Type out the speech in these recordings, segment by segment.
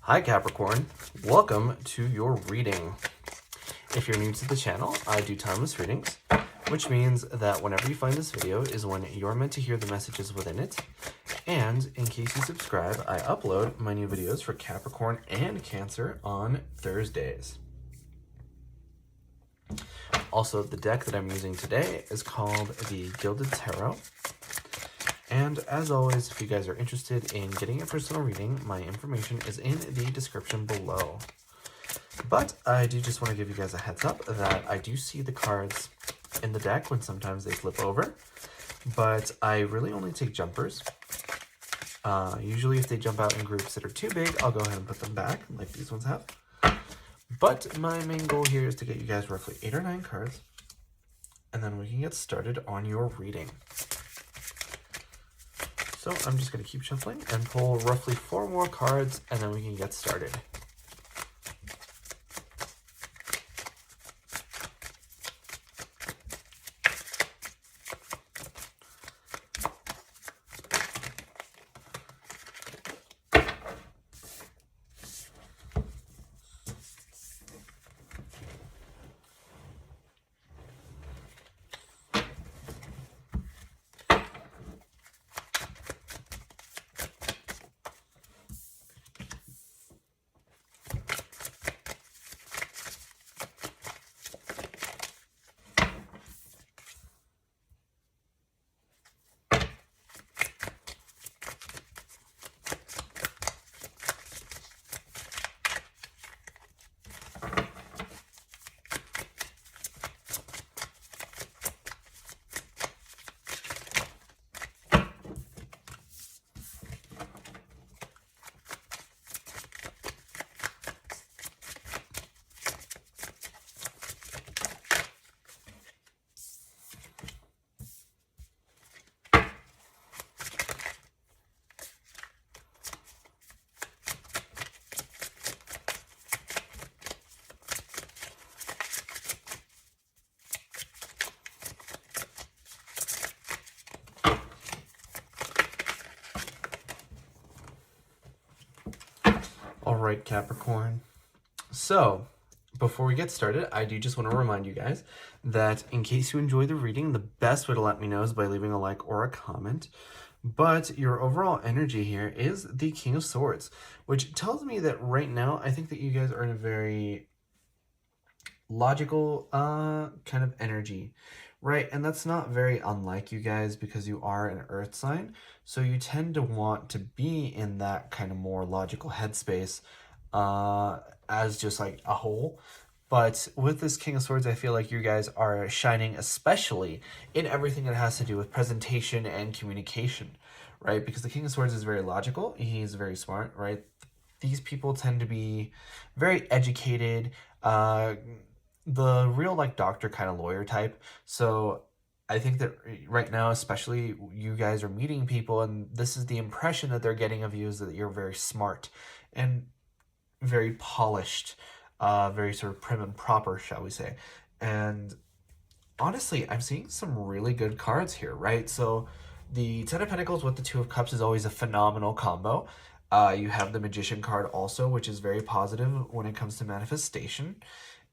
Hi Capricorn, welcome to your reading. If you're new to the channel, I do timeless readings, which means that whenever you find this video is when you're meant to hear the messages within it. And in case you subscribe, I upload my new videos for Capricorn and Cancer on Thursdays. Also, the deck that I'm using today is called the Gilded Tarot. And as always, if you guys are interested in getting a personal reading, my information is in the description below. But I do just want to give you guys a heads up that I do see the cards in the deck when sometimes they flip over. But I really only take jumpers. Usually if they jump out in groups that are too big, I'll go ahead and put them back like these ones have. But my main goal here is to get you guys roughly 8 or 9 cards. And then we can get started on your reading. So I'm just going to keep shuffling and pull roughly 4 more cards, and then we can get started. All right, Capricorn. So, before we get started, I do just want to remind you guys that in case you enjoy the reading, the best way to let me know is by leaving a like or a comment. But your overall energy here is the King of Swords, which tells me that right now, I think that you guys are in a very logical kind of energy, right? And that's not very unlike you guys because you are an earth sign. So you tend to want to be in that kind of more logical headspace as just like a whole. But with this King of Swords, I feel like you guys are shining, especially in everything that has to do with presentation and communication, right? Because the King of Swords is very logical. He's very smart, right? These people tend to be very educated, the real like doctor kind of lawyer type. So I think that right now, especially you guys are meeting people and this is the impression that they're getting of you is that you're very smart and very polished, very sort of prim and proper, shall we say. And honestly, I'm seeing some really good cards here, right? So the Ten of Pentacles with the Two of Cups is always a phenomenal combo. You have the Magician card also, which is very positive when it comes to manifestation.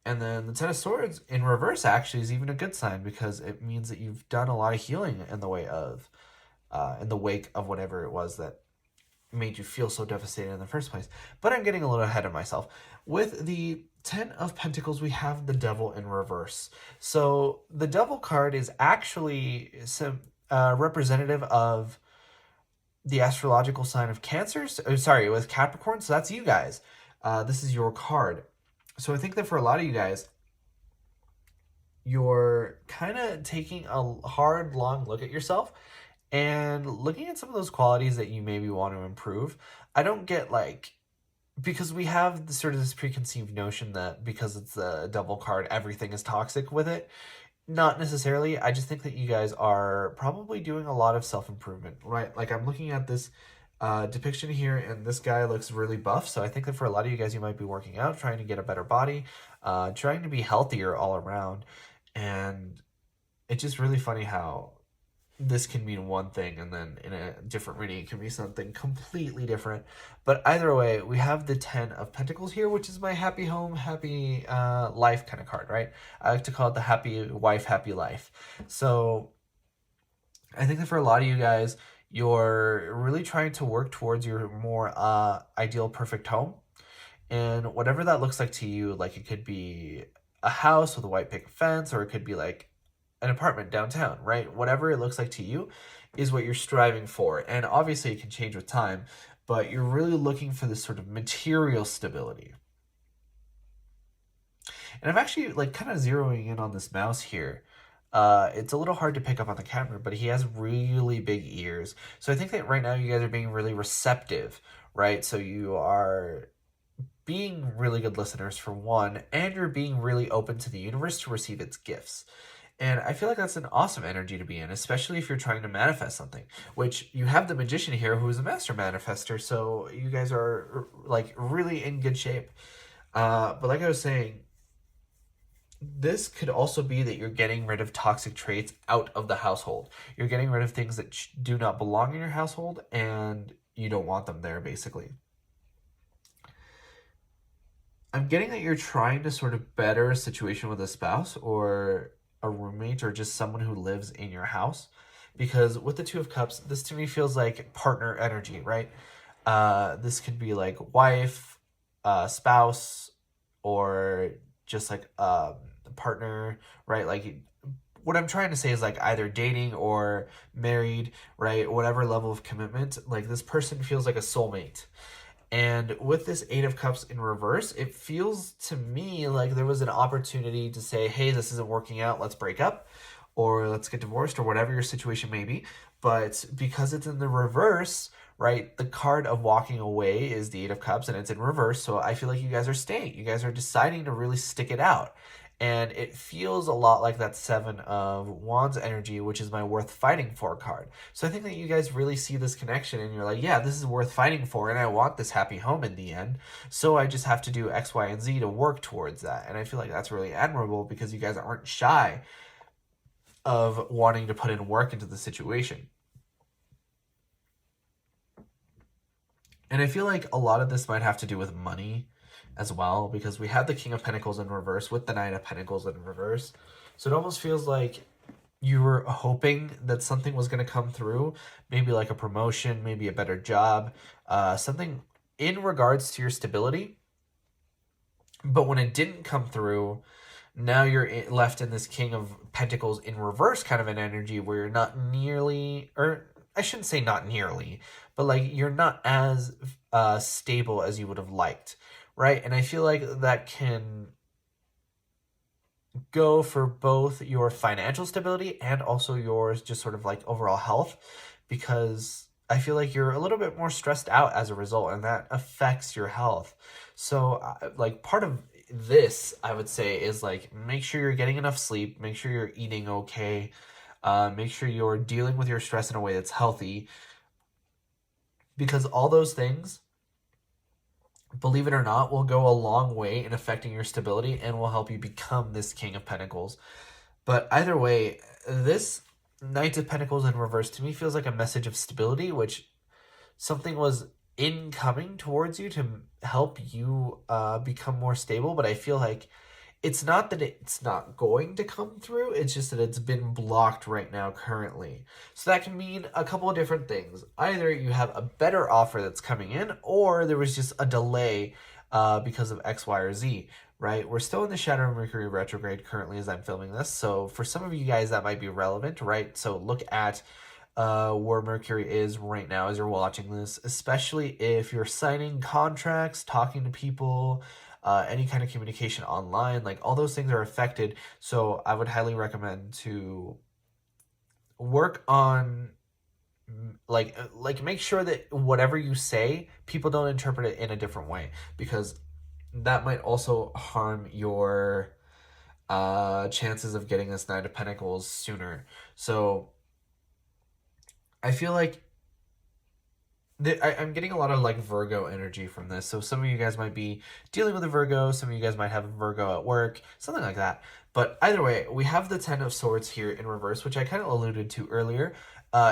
And then the Ten of Swords in reverse actually is even a good sign because it means that you've done a lot of healing in the way of, in the wake of whatever it was that made you feel so devastated in the first place. But I'm getting a little ahead of myself. With the Ten of Pentacles, we have the Devil in reverse. So the Devil card is actually some representative of the astrological sign of Cancer. Sorry, with Capricorn. So that's you guys. This is your card. So I think that for a lot of you guys, you're kind of taking a hard, long look at yourself and looking at some of those qualities that you maybe want to improve. I don't get like, because we have the, sort of this preconceived notion that because it's a double card, everything is toxic with it. Not necessarily. I just think that you guys are probably doing a lot of self-improvement, right? Like I'm looking at this depiction here, and this guy looks really buff. So I think that for a lot of you guys, you might be working out, trying to get a better body, trying to be healthier all around. And it's just really funny how this can mean one thing, and then in a different reading it can be something completely different. But either way, we have the 10 of Pentacles here, which is my happy home, happy life kind of card, right? I like to call it the happy wife, happy life. So I think that for a lot of you guys, you're really trying to work towards your more ideal perfect home. And whatever that looks like to you, like it could be a house with a white picket fence, or it could be like an apartment downtown, right? Whatever it looks like to you is what you're striving for. And obviously it can change with time, but you're really looking for this sort of material stability. And I'm actually like kind of zeroing in on this mouse here. It's a little hard to pick up on the camera, but he has really big ears. So I think that right now you guys are being really receptive, right? So you are being really good listeners for one, and you're being really open to the universe to receive its gifts. And I feel like that's an awesome energy to be in, especially if you're trying to manifest something, which you have the magician here who is a master manifester. So you guys are like really in good shape. But like I was saying, this could also be that you're getting rid of toxic traits out of the household. You're getting rid of things that do not belong in your household, and you don't want them there, basically. I'm getting that you're trying to sort of better a situation with a spouse or a roommate or just someone who lives in your house. Because with the Two of Cups, this to me feels like partner energy, right? This could be like wife, spouse, or just like partner, right? Like what I'm trying to say is like either dating or married, right? Whatever level of commitment, like this person feels like a soulmate. And with this Eight of Cups in reverse, it feels to me like there was an opportunity to say, hey, this isn't working out, let's break up, or let's get divorced, or whatever your situation may be. But because it's in the reverse, right, the card of walking away is the Eight of Cups, and it's in reverse. So I feel like you guys are staying. You guys are deciding to really stick it out. And it feels a lot like that Seven of Wands energy, which is my worth fighting for card. So I think that you guys really see this connection and you're like, yeah, this is worth fighting for, and I want this happy home in the end. So I just have to do X, Y, and Z to work towards that. And I feel like that's really admirable because you guys aren't shy of wanting to put in work into the situation. And I feel like a lot of this might have to do with money as well, because we have the King of Pentacles in reverse with the Knight of Pentacles in reverse. So it almost feels like you were hoping that something was going to come through, maybe like a promotion, maybe a better job, something in regards to your stability. But when it didn't come through, now you're left in this King of Pentacles in reverse kind of an energy where you're not nearly, or I shouldn't say not nearly, but like you're not as stable as you would have liked, right? And I feel like that can go for both your financial stability and also yours just sort of like overall health, because I feel like you're a little bit more stressed out as a result, and that affects your health. So like part of this I would say is like make sure you're getting enough sleep, make sure you're eating okay, make sure you're dealing with your stress in a way that's healthy, because all those things, believe it or not, will go a long way in affecting your stability and will help you become this King of Pentacles. But either way, this Knight of Pentacles in reverse to me feels like a message of stability, which something was incoming towards you to help you become more stable. But I feel like it's not that it's not going to come through, it's just that it's been blocked right now currently. So that can mean a couple of different things. Either you have a better offer that's coming in, or there was just a delay because of X, Y, or Z, right? We're still in the Shadow of Mercury retrograde currently as I'm filming this. So for some of you guys, that might be relevant, right? So look at where Mercury is right now as you're watching this, especially if you're signing contracts, talking to people, any kind of communication online, like all those things are affected. So I would highly recommend to work on like make sure that whatever you say, people don't interpret it in a different way, because that might also harm your chances of getting this Knight of Pentacles sooner. So I feel like I'm getting a lot of like Virgo energy from this. So some of you guys might be dealing with a Virgo, some of you guys might have a Virgo at work, something like that. But either way, we have the Ten of Swords here in reverse, which I kind of alluded to earlier.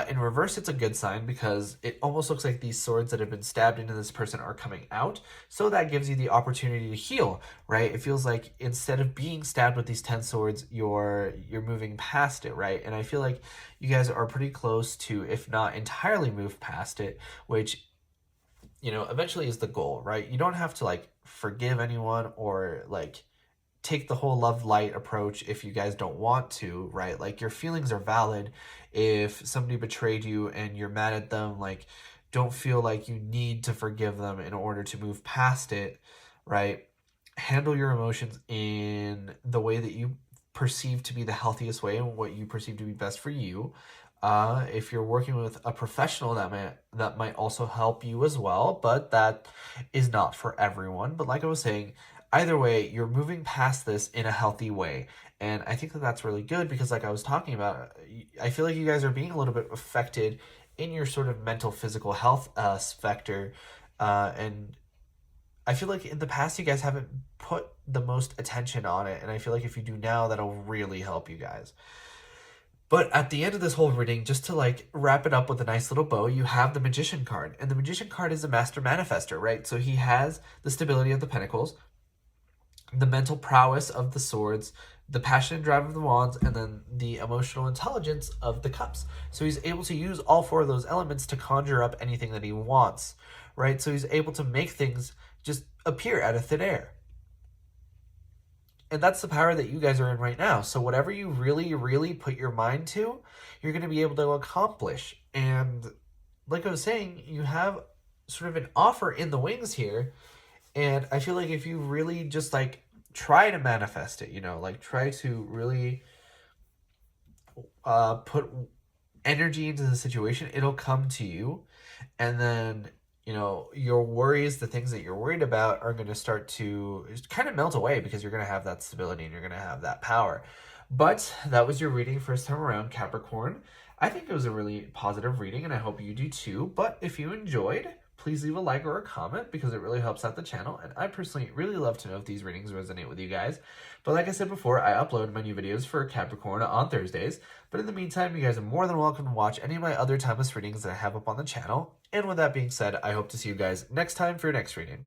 In reverse, it's a good sign because it almost looks like these swords that have been stabbed into this person are coming out. So that gives you the opportunity to heal, right? It feels like instead of being stabbed with these 10 swords, you're moving past it, right? And I feel like you guys are pretty close to, if not entirely moved past it, which, you know, eventually is the goal, right? You don't have to like forgive anyone or like take the whole love light approach if you guys don't want to, right? Like your feelings are valid. If somebody betrayed you and you're mad at them, like don't feel like you need to forgive them in order to move past it, right? Handle your emotions in the way that you perceive to be the healthiest way and what you perceive to be best for you. If you're working with a professional, that might also help you as well, but that is not for everyone. But like I was saying, either way, you're moving past this in a healthy way. And I think that that's really good because, like I was talking about, I feel like you guys are being a little bit affected in your sort of mental, physical health specter. And I feel like in the past, you guys haven't put the most attention on it. And I feel like if you do now, that'll really help you guys. But at the end of this whole reading, just to like wrap it up with a nice little bow, you have the Magician card. And the Magician card is a master manifester, right? So he has the stability of the Pentacles, the mental prowess of the Swords, the passion and drive of the Wands, and then the emotional intelligence of the Cups. So he's able to use all four of those elements to conjure up anything that he wants, right? So he's able to make things just appear out of thin air. And that's the power that you guys are in right now. So whatever you really, really put your mind to, you're going to be able to accomplish. And like I was saying, you have sort of an offer in the wings here. And I feel like if you really just like try to manifest it, you know, like try to really put energy into the situation, it'll come to you. And then, you know, your worries, the things that you're worried about are going to start to kind of melt away because you're going to have that stability and you're going to have that power. But that was your reading first time around, Capricorn. I think it was a really positive reading and I hope you do too. But if you enjoyed, please leave a like or a comment because it really helps out the channel. And I personally really love to know if these readings resonate with you guys. But like I said before, I upload my new videos for Capricorn on Thursdays. But in the meantime, you guys are more than welcome to watch any of my other timeless readings that I have up on the channel. And with that being said, I hope to see you guys next time for your next reading.